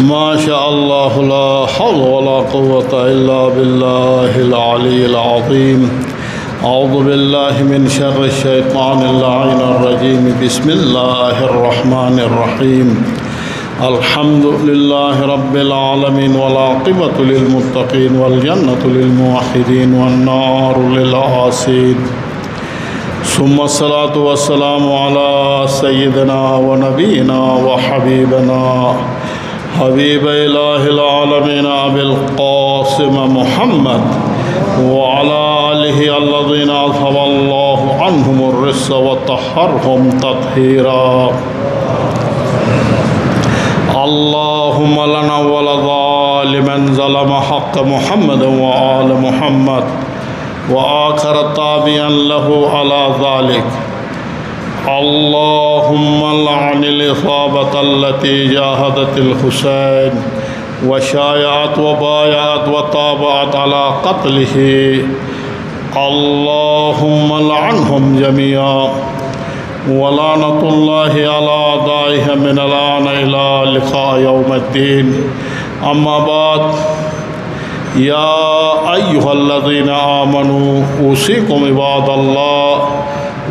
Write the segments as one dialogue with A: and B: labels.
A: ما شاء الله لا حول ولا قوة إلا بالله العلي العظيم. أعوذ بالله من شر الشيطان اللعين الرجيم. بسم الله الرحمن الرحيم. الحمد لله رب العالمين والعاقبة للمتقين والجنة للموحدين والنار للعاصين. ثم الصلاة والسلام على سيدنا ونبينا وحبيبنا حبيب إله العالمين أبي القاسم محمد وعلى آله الذين أذهب الله عنهم الرجس وطهرهم تطهيرا. اللهم لنا ولا ظالما ظلم حق محمد وآل محمد وآخر تابعا له على ذلك. اللهم لعن الإصابة التي جاهدت الحسين وشايعت وبايعت وطابعت على قتله. اللهم لعنهم جميعا ولعنة الله على أعدائهم من الآن إلى لقاء يوم الدين. أما بعد، يا أيها الذين آمنوا أوصيكم عباد الله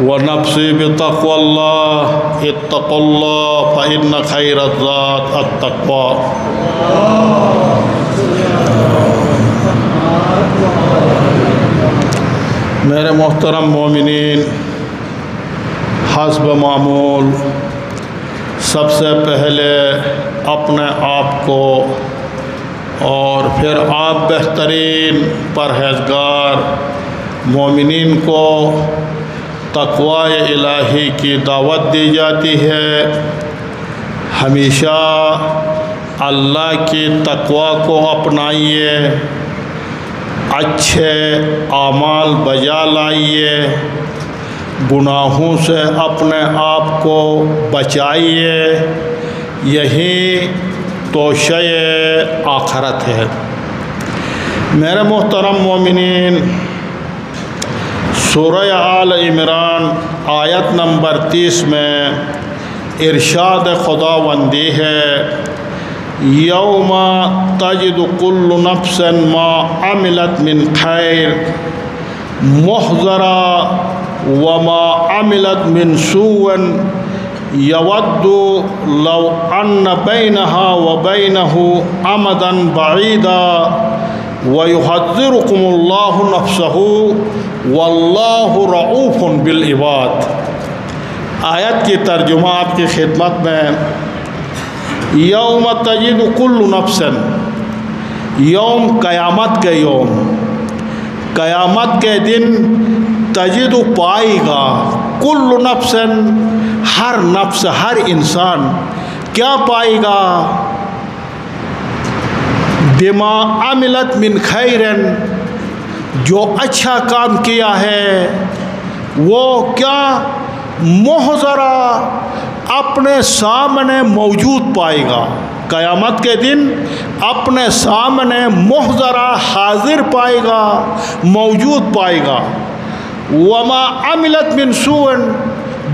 A: ونفسي بتقوى الله. اتقوا الله فإن خير الزاد التقوى. میرے محترم مومنین، حسب معمول سب سے پہلے اپنے آپ کو اور پھر آپ بہترین پرہیزگار مومنین کو تقوی الہی کی دعوت دی جاتی ہے. ہمیشہ اللہ کی تقوی کو اپنائیے، اچھے اعمال بجا لائیے، گناہوں سے اپنے آپ کو بچائیے. یہی توشہ آخرت ہے. میرے محترم مومنین، سورہ آل عمران آیت نمبر 30 میں ارشاد خداوندی ہے: یوم تجد کل نفس ما عملت من خیر محضرا وما عملت من سوء یود لو ان بینہا وبینہ امدا بعیدا وَيُحَذِّرُكُمُ اللَّهُ نَفْسَهُ وَاللَّهُ رَءُوفٌ بِالْعِبَادِ. آیت کی ترجمہ آپ کی خدمت میں. یوم تجد کل نفس، یوم قیامت کے یوم، قیامت کے دن تجد پائے گا، کل نفس ہر نفس، ہر انسان کیا پائے گا؟ بما عملت من خیرن، جو اچھا کام کیا ہے وہ کیا محضرہ اپنے سامنے موجود پائے گا. قیامت کے دن اپنے سامنے محضرہ حاضر پائے گا، موجود پائے گا. وما عملت من سوء،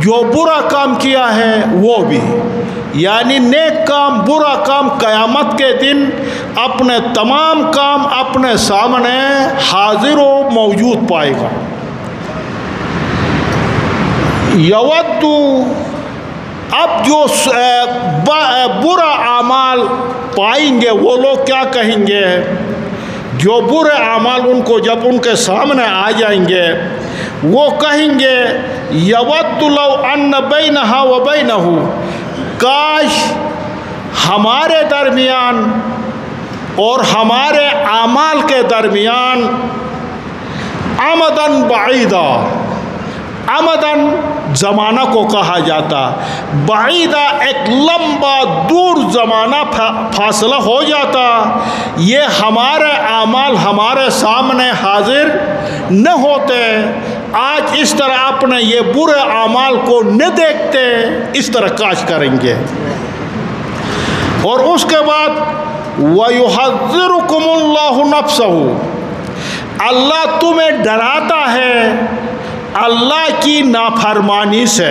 A: جو برا کام کیا ہے وہ بھی، یعنی نیک کام برا کام قیامت کے دن اپنے تمام کام اپنے سامنے حاضر و موجود پائے گا. یود، اب جو برا اعمال پائیں گے وہ لوگ کیا کہیں گے؟ جو برے اعمال ان کو جب ان کے سامنے آ جائیں گے وہ کہیں گے: یود لو ان بینہا وبینہ، کاش ہمارے درمیان اور ہمارے اعمال کے درمیان امدن بعیدہ، امدن زمانہ کو کہا جاتا، بعیدہ ایک لمبا دور زمانہ فاصلہ ہو جاتا، یہ ہمارے اعمال ہمارے سامنے حاضر نہ ہوتے، آج اس طرح اپنے یہ برے اعمال کو نہ دیکھتے، اس طرح کاش کریں گے. اور اس کے بعد وَيُحَذِّرُكُمُ اللَّهُ نَفْسَهُ، اللہ تمہیں ڈراتا ہے اللہ کی نافرمانی سے.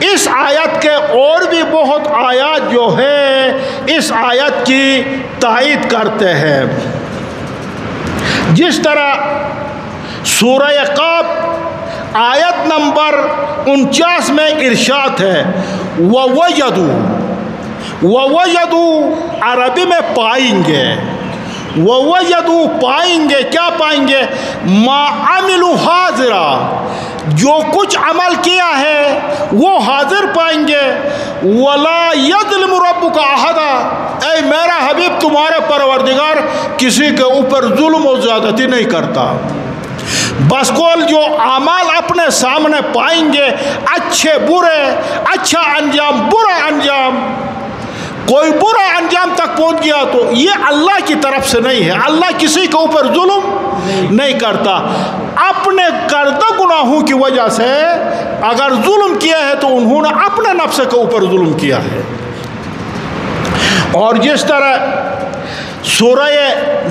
A: اس آیت کے اور بھی بہت آیات جو ہے اس آیت کی تائید کرتے ہیں. جس طرح سورہ قاف آیت نمبر 49 میں ارشاد ہے وَوَجَدُوا عربی میں پائیں گے. وَوَجَدُوا پائیں گے. کیا پائیں گے؟ مَا عَمِلُوا حَاضِرًا، جو کچھ عمل کیا ہے وہ حاضر پائیں گے. وَلَا يَظْلِمُ رَبُّكَ أَحَدًا، اے میرا حبیب تمہارے پروردگار کسی کے اوپر ظلم و زیادتی نہیں کرتا. بس کول جو اعمال اپنے سامنے پائیں گے، اچھے برے، اچھا انجام برا انجام، کوئی برا انجام تک پہنچ گیا تو یہ اللہ کی طرف سے نہیں ہے. اللہ کسی کے اوپر ظلم نہیں کرتا. اپنے کردہ گناہوں کی وجہ سے اگر ظلم کیا ہے تو انہوں نے اپنے نفس کے اوپر ظلم کیا ہے. اور جس طرح سورہ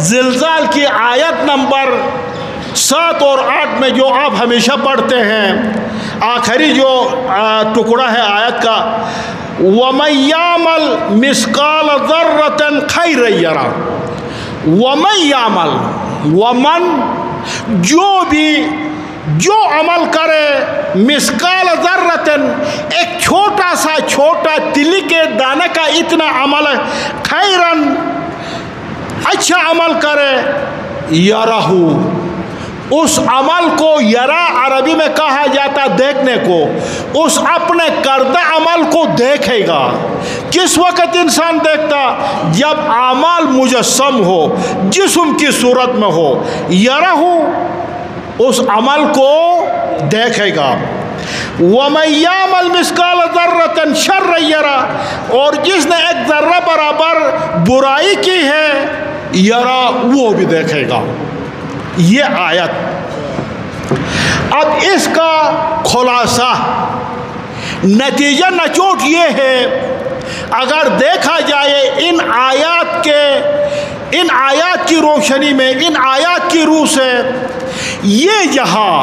A: زلزال کی آیت نمبر 7 اور 8 میں جو آپ ہمیشہ پڑھتے ہیں، آخری جو ٹکڑا ہے آیت کا، وَمَن يَعْمَلْ مِثْقَالَ ذَرَّةٍ خَيْرًا يَرَهُ. وَمَن يَعْمَلْ، وَمَن جو عمل کرے، مثقال ذرتن، ایک چھوٹا سا چھوٹا تلی کے دانے کا اتنا عمل ہے، خیرن، اچھا عمل کرے، یرہ، اس عمل کو یرا عربی میں کہا جاتا دیکھنے کو. اس اپنے کردہ عمل کو دیکھے گا. کس وقت انسان دیکھتا؟ جب اعمال مجسم ہو، جسم کی صورت میں ہو. یرہ، اس عمل کو دیکھے گا. وَمَن يَعْمَلْ مِثْقَالَ ذَرَّةٍ شَرًّا يَرَهُ، اور جس نے ایک ذرہ برابر برائی کی ہے، یرا، وہ بھی دیکھے گا. یہ آیت. اب اس کا خلاصہ، نتیجہ نچوڑ یہ ہے، اگر دیکھا جائے ان آیات کی روشنی میں، ان آیات کی روح سے، یہ جہاں،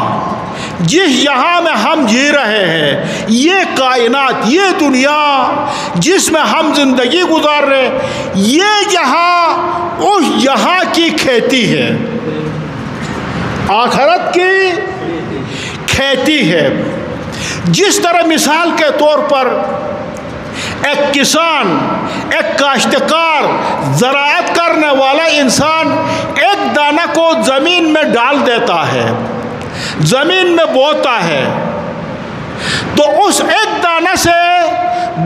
A: جس جہاں میں ہم جی رہے ہیں، یہ کائنات، یہ دنیا جس میں ہم زندگی گزار رہے، یہ جہاں اس جہاں کی کھیتی ہے، آخرت کی کھیتی ہے. جس طرح مثال کے طور پر ایک کسان، ایک کاشتکار، زراعت کرنے والا انسان ایک دانہ کو زمین میں ڈال دیتا ہے، زمین میں بوتا ہے، تو اس ایک دانہ سے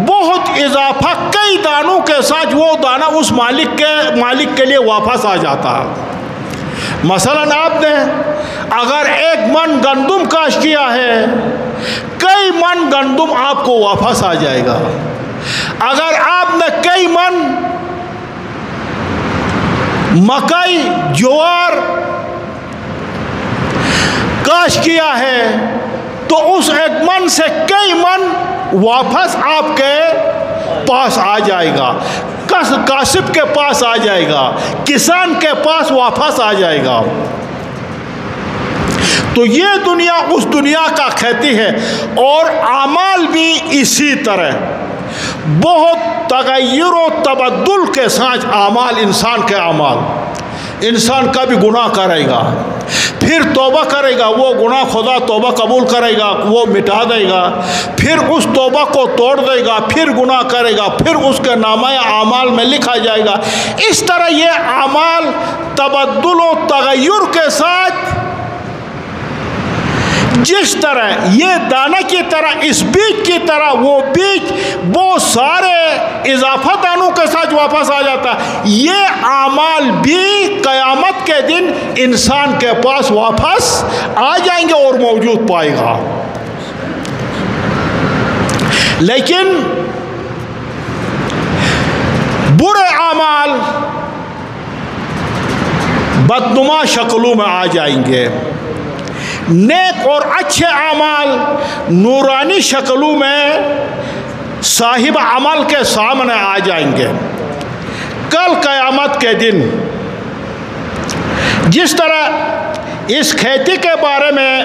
A: بہت اضافہ کئی دانوں کے ساتھ وہ دانہ اس مالک کے لیے واپس آ جاتا ہے. مثلا آپ نے اگر 1 من گندم کاشت کیا ہے، کئی من گندم آپ کو واپس آ جائے گا. اگر آپ نے کئی من مکئی، جوار کاشت کیا ہے تو اس 1 من سے کئی من واپس آپ کے پاس آ جائے گا، کاسب کے پاس آ جائے گا، کسان کے پاس واپس آ جائے گا. تو یہ دنیا اس دنیا کا کھیتی ہے. اور اعمال بھی اسی طرح بہت تغیر و تبدل کے ساتھ اعمال، انسان کے اعمال. انسان کا بھی گناہ کرے گا، پھر توبہ کرے گا، وہ گناہ خدا توبہ قبول کرے گا، وہ مٹا دے گا، پھر اس توبہ کو توڑ دے گا، پھر گناہ کرے گا، پھر اس کے نامہ اعمال میں لکھا جائے گا. اس طرح یہ اعمال تبدل و تغیر کے ساتھ، جس طرح یہ دانہ کی طرح، اس بیج کی طرح وہ بیج بہت سارے اضافہ دانوں کے ساتھ واپس آ جاتا ہے، یہ اعمال بھی قیامت کے دن انسان کے پاس واپس آ جائیں گے اور موجود پائے گا. لیکن برے اعمال بدنما شکلوں میں آ جائیں گے، نیک اور اچھے اعمال نورانی شکلوں میں صاحب عمل کے سامنے آ جائیں گے کل قیامت کے دن. جس طرح اس کھیتی کے بارے میں